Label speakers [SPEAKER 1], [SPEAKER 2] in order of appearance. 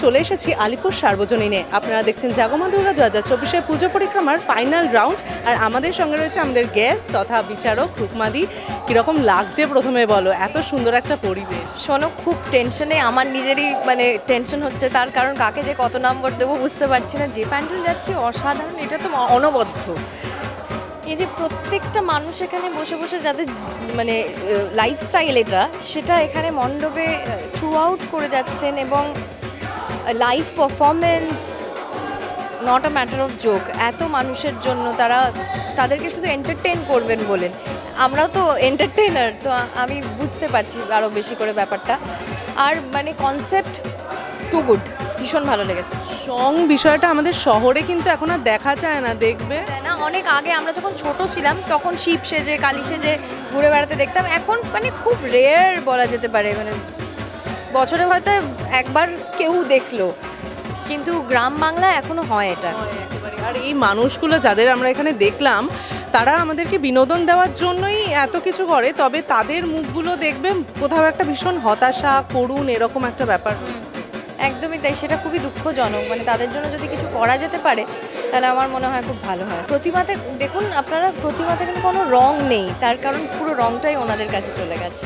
[SPEAKER 1] চলে এসেছি আলিপুর সার্বজনীনে। আপনারা দেখছেন জাগমা দুর্গা 2024-এর পুজো পরিক্রমার ফাইনাল রাউন্ড। আর আমাদের সঙ্গে রয়েছে আমাদের গেস্ট তথা বিচারক রুকমাদি। কীরকম লাগছে প্রথমে বলো, এত সুন্দর একটা পরিবেশ?
[SPEAKER 2] শোনো, খুব টেনশনে, আমার নিজেরই টেনশন হচ্ছে, তার কারণ কাকে যে কত নম্বর দেবো বুঝতে পারছি না। যে প্যান্ডেল যাচ্ছে অসাধারণ, এটা তো অনবদ্য। এই যে প্রত্যেকটা মানুষ এখানে বসে বসে যাদের লাইফস্টাইল সেটা এখানে মণ্ডপে থ্রু আউট করে যাচ্ছেন, এবং live performance not a matter of joke. এত মানুষের জন্য তাদেরকে শুধু এন্টারটেইন করবেন বলেন, আমরাও তো এন্টারটেইনার, তো আমি বুঝতে পারছি আরও বেশি করে ব্যাপারটা। আর কনসেপ্ট টু গুড, ভীষণ ভালো লেগেছে।
[SPEAKER 1] সং বিষয়টা আমাদের শহরে কিন্তু এখন আর দেখা যায় না, দেখবে
[SPEAKER 2] না, অনেক আগে আমরা যখন ছোট ছিলাম তখন শিব সেজে কালী সেজে ঘুরে বেড়াতে দেখতাম। এখন খুব রেয়ার বলা যেতে পারে, বছরে হয়তো একবার কেউ দেখলো, কিন্তু গ্রাম বাংলা এখনো হয় এটা।
[SPEAKER 1] আর এই মানুষগুলো যাদের আমরা এখানে দেখলাম, তারা আমাদেরকে বিনোদন দেওয়ার জন্যই এত কিছু করে, তবে তাদের মুখগুলো দেখবে কোথাও একটা ভীষণ হতাশা, করুণ, এরকম একটা ব্যাপার।
[SPEAKER 2] একদমই তাই, সেটা খুবই দুঃখজনক। তাদের জন্য যদি কিছু করা যেতে পারে তাহলে আমার মনে হয় খুব ভালো হয়। প্রতিমাতে দেখুন আপনারা, প্রতিমাতে কিন্তু কোনো রং নেই, তার কারণ পুরো রংটাই ওনাদের কাছে চলে গেছে।